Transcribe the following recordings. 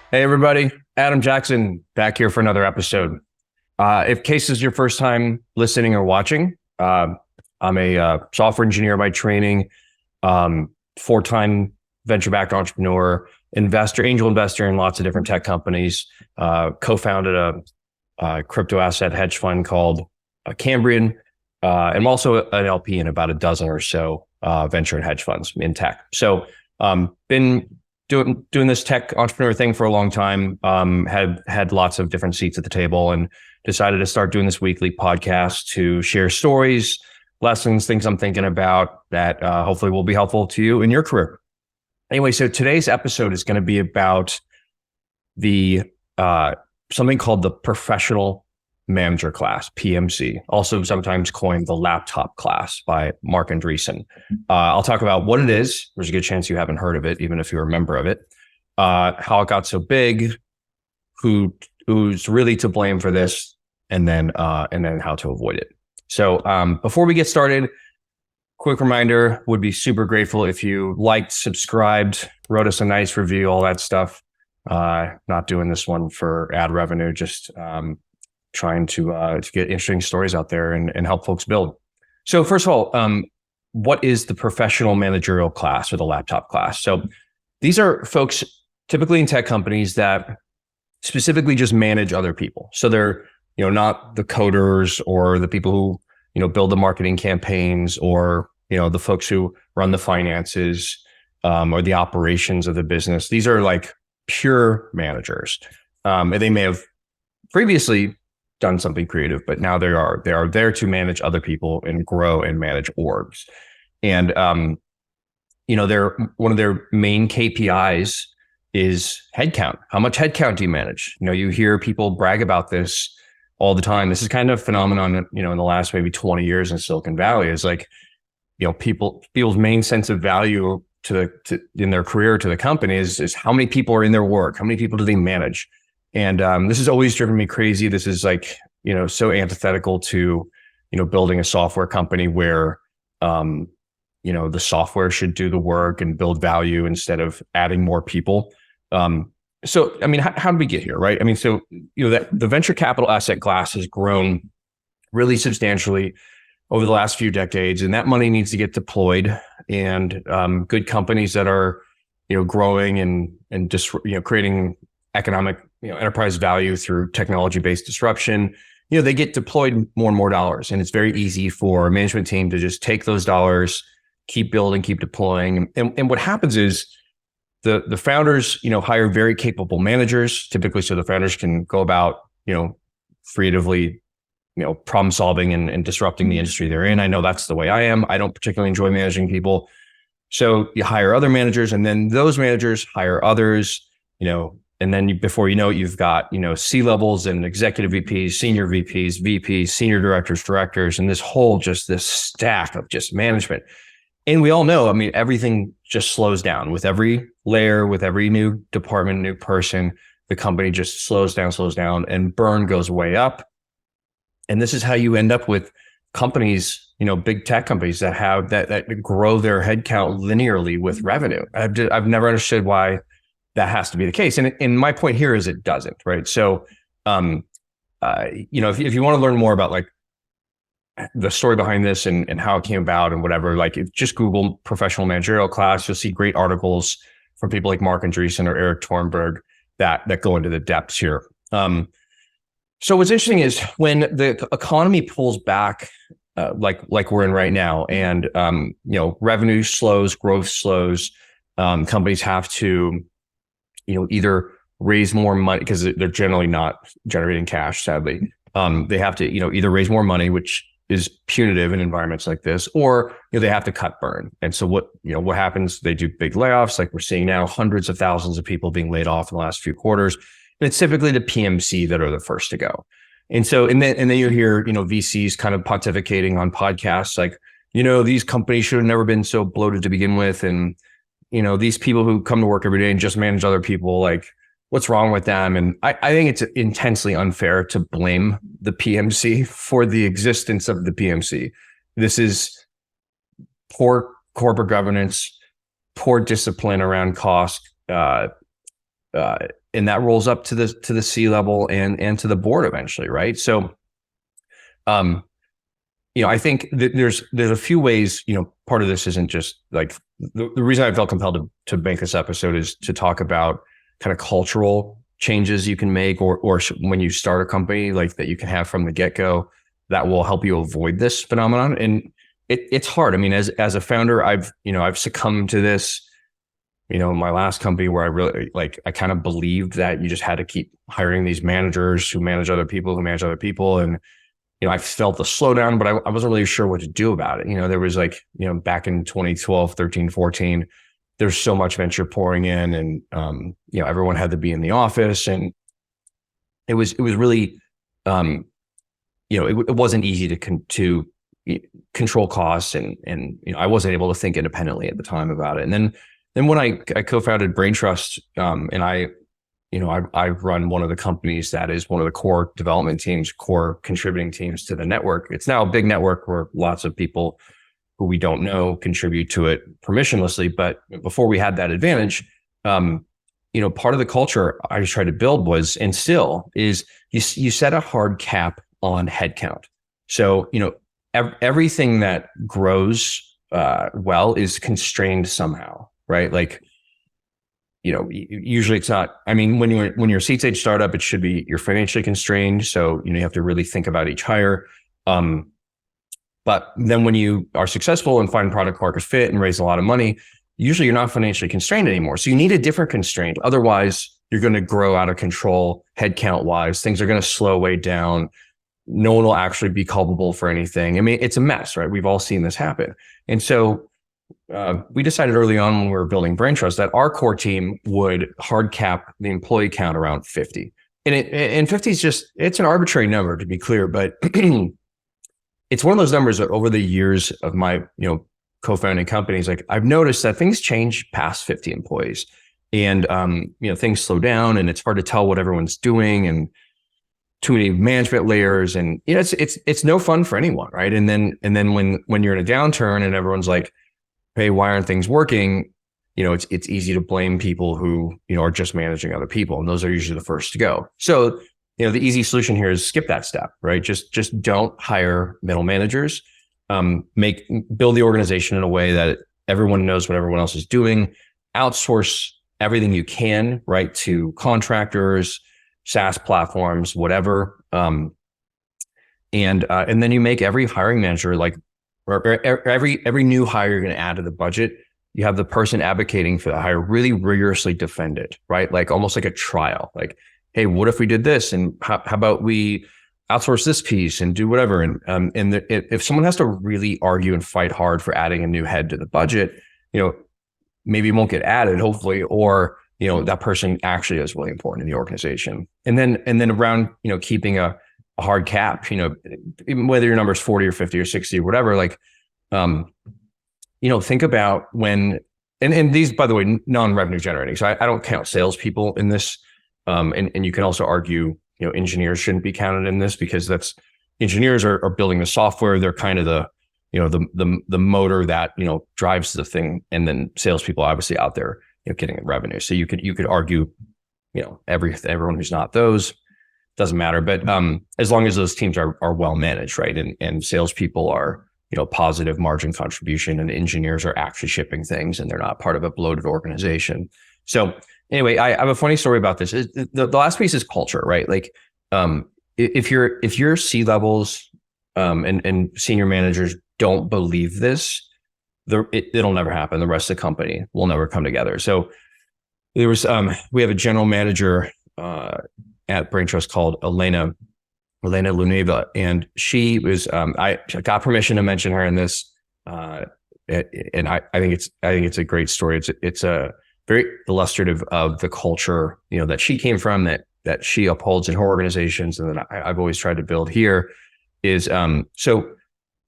Hey, everybody. Adam Jackson back here for another episode. If case is your first time listening or watching, I'm a software engineer by training, four-time venture-backed entrepreneur, investor, angel investor in lots of different tech companies, co-founded a crypto asset hedge fund called Cambrien. I'm also an LP in about a dozen or so venture and hedge funds in tech. So been doing this tech entrepreneur thing for a long time. Had lots of different seats at the table, and decided to start doing this weekly podcast to share stories, lessons, things I'm thinking about that hopefully will be helpful to you in your career. Anyway, so today's episode is going to be about the something called the professional manager class, PMC, also sometimes coined the laptop class by Mark Andreessen. I'll talk about what it is. There's a good chance you haven't heard of it, even if you're a member of it, how it got so big, who's really to blame for this, and then how to avoid it. So before we get started, quick reminder, would be super grateful if you liked, subscribed, wrote us a nice review, all that stuff. Not doing this one for ad revenue, just trying to get interesting stories out there and help folks build. So first of all, what is the professional managerial class or the laptop class? So these are folks typically in tech companies that specifically just manage other people. So they're, not the coders or the people who, build the marketing campaigns, or, the folks who run the finances or the operations of the business. These are like pure managers. And they may have previously done something creative, but now they are there to manage other people and grow and manage orgs. And they're one of their main KPIs is headcount. How much headcount do you manage? You hear people brag about this all the time. This is kind of a phenomenon, in the last maybe 20 years in Silicon Valley, is like, people's main sense of value in their career to the company is how many people are in their work, how many people do they manage. And this has always driven me crazy. This is like, so antithetical to, building a software company where, the software should do the work and build value instead of adding more people. So, I mean, how did we get here, right? I mean, so, that the venture capital asset class has grown really substantially over the last few decades, and that money needs to get deployed. And good companies that are, growing and just, creating economic, enterprise value through technology-based disruption, they get deployed more and more dollars. And it's very easy for a management team to just take those dollars, keep building, keep deploying. And what happens is the founders, hire very capable managers, typically, so the founders can go about, creatively, problem solving and disrupting the industry they're in. I know that's the way I am. I don't particularly enjoy managing people. So you hire other managers, and then those managers hire others, and then before you know it, you've got, C-levels and executive VPs, senior VPs, senior directors, and this stack of just management. And we all know, I mean, everything just slows down with every layer, with every new department, new person. The company just slows down, and burn goes way up. And this is how you end up with companies, big tech companies that have that grow their headcount linearly with revenue. I've never understood why that has to be the case. And my point here is it doesn't, right? So, if you want to learn more about like the story behind this and how it came about and whatever, like just Google professional managerial class, you'll see great articles from people like Mark Andreessen or Eric Thornburg that go into the depths here. So what's interesting is when the economy pulls back, like we're in right now, and revenue slows, growth slows, companies have to, either raise more money because they're generally not generating cash, sadly. They have to, either raise more money, which is punitive in environments like this, or they have to cut burn. And so what happens? They do big layoffs, like we're seeing now, hundreds of thousands of people being laid off in the last few quarters. And it's typically the PMC that are the first to go. And so, and then you hear, VCs kind of pontificating on podcasts like, these companies should have never been so bloated to begin with. And, these people who come to work every day and just manage other people, like, what's wrong with them? And I think it's intensely unfair to blame the PMC for the existence of the PMC. This is poor corporate governance, poor discipline around cost, and that rolls up to the C level and to the board eventually, right? So, I think that there's a few ways. Part of this isn't just like the reason I felt compelled to make this episode is to talk about kind of cultural changes you can make, or when you start a company, like that you can have from the get go that will help you avoid this phenomenon. And it's hard. I mean, as a founder, I've succumbed to this. My last company where I really I kind of believed that you just had to keep hiring these managers who manage other people, and I felt the slowdown, but I wasn't really sure what to do about it. There was back in 2012, 13, 14, there's so much venture pouring in, and everyone had to be in the office, and it was really it wasn't easy to control costs, and I wasn't able to think independently at the time about it. And then when I co-founded Braintrust, and I run one of the companies that is one of the core development teams, core contributing teams to the network. It's now a big network where lots of people who we don't know contribute to it permissionlessly. But before we had that advantage, part of the culture I just tried to build was, and still is, you set a hard cap on headcount. So, everything that grows well is constrained somehow, right? Usually it's not. I mean, when you're a seed stage startup, it should be, you're financially constrained. So, you have to really think about each hire. But then when you are successful and find product market fit and raise a lot of money, usually you're not financially constrained anymore. So you need a different constraint. Otherwise, you're going to grow out of control headcount wise. Things are going to slow way down. No one will actually be culpable for anything. I mean, it's a mess, right? We've all seen this happen. And so we decided early on when we were building Braintrust that our core team would hard cap the employee count around 50. And 50 is it's an arbitrary number, to be clear, but it's one of those numbers that over the years of my, co-founding companies, I've noticed that things change past 50 employees, and, things slow down, and it's hard to tell what everyone's doing, and too many management layers, and it's no fun for anyone, right? And then when you're in a downturn and everyone's like, hey, why aren't things working? It's easy to blame people who, are just managing other people, and those are usually the first to go. So, the easy solution here is skip that step, right? Just don't hire middle managers. Build the organization in a way that everyone knows what everyone else is doing. Outsource everything you can, right, to contractors, SaaS platforms, whatever. And then you make every hiring manager, or every new hire you're going to add to the budget, you have the person advocating for the hire really rigorously defend it, right? Almost like a trial. Hey, what if we did this? And how about we outsource this piece and do whatever? And if someone has to really argue and fight hard for adding a new head to the budget, maybe it won't get added, hopefully, or that person actually is really important in the organization. And then around keeping a hard cap, even whether your number is 40 or 50 or 60 or whatever, think about when, and these, by the way, non-revenue generating. So I don't count salespeople in this. And you can also argue, engineers shouldn't be counted in this, because engineers are building the software. They're kind of the motor that, drives the thing. And then salespeople obviously out there, getting revenue. So you could argue, everyone who's not those, doesn't matter. But as long as those teams are well managed, right? And salespeople are, positive margin contribution, and engineers are actually shipping things, and they're not part of a bloated organization. So anyway, I have a funny story about this. The last piece is culture, right? If your C levels and senior managers don't believe this, it'll never happen. The rest of the company will never come together. So there was we have a general manager at Braintrust called Elena Luneva, and she was I got permission to mention her in this, and I think it's a great story. It's a very illustrative of the culture that she came from, that she upholds in her organizations, and that I've always tried to build here. Is so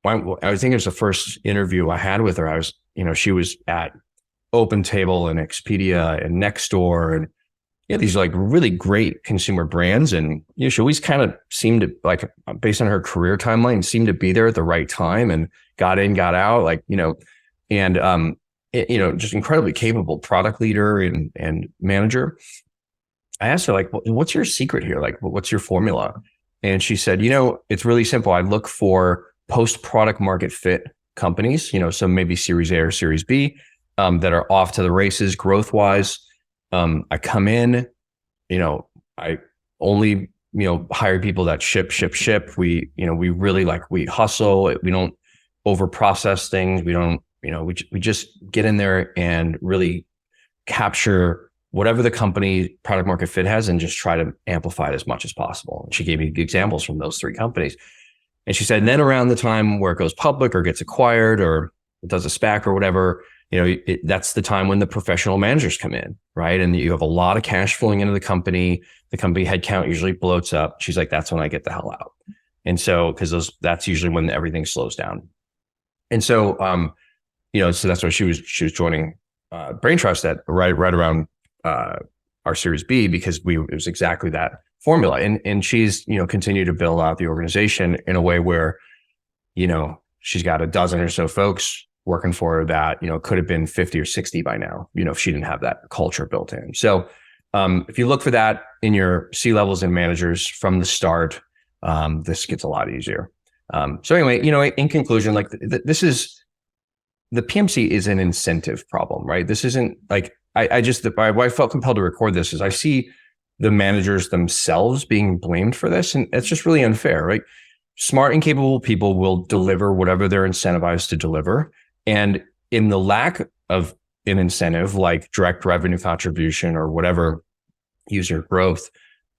I think it was the first interview I had with her. She was at OpenTable and Expedia and Nextdoor, and these are really great consumer brands. And she always kind of seemed to, based on her career timeline, seemed to be there at the right time, and got in, got out, and just incredibly capable product leader and manager. I asked her, like, what's your secret here? Like, what's your formula? And she said, it's really simple. I look for post product market fit companies, so maybe Series A or Series B, that are off to the races growth wise. I come in, I only, hire people that ship. We really we hustle. We don't over process things. We don't, we just get in there and really capture whatever the company product market fit has and just try to amplify it as much as possible. And she gave me examples from those three companies. And she said, and then around the time where it goes public or gets acquired or it does a SPAC or whatever, that's the time when the professional managers come in, right? And you have a lot of cash flowing into the company headcount usually bloats up. She's like, that's when I get the hell out. And so, that's usually when everything slows down. And so, so that's why she was joining Braintrust at right around our Series B, because it was exactly that formula. And she's, continued to build out the organization in a way where, she's got a dozen or so folks working for her that, could have been 50 or 60 by now, if she didn't have that culture built in. So if you look for that in your C-levels and managers from the start, this gets a lot easier. So anyway, in conclusion, this is, the PMC is an incentive problem, right? This isn't like, why I felt compelled to record this is I see the managers themselves being blamed for this. And it's just really unfair, right? Smart and capable people will deliver whatever they're incentivized to deliver. And in the lack of an incentive like direct revenue contribution or whatever user growth,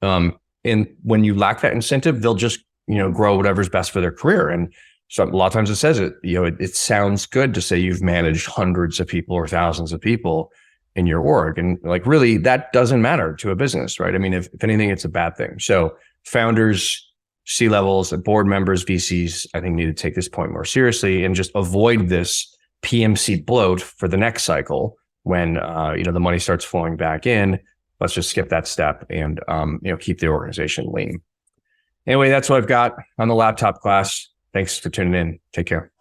and when you lack that incentive, they'll just, grow whatever's best for their career. And so a lot of times it says it sounds good to say you've managed hundreds of people or thousands of people in your org. And really that doesn't matter to a business, right? I mean, if anything, it's a bad thing. So founders, C-levels, board members, VCs, I think need to take this point more seriously and just avoid this PMC bloat for the next cycle when, the money starts flowing back in. Let's just skip that step and, keep the organization lean. Anyway, that's what I've got on the laptop class. Thanks for tuning in. Take care.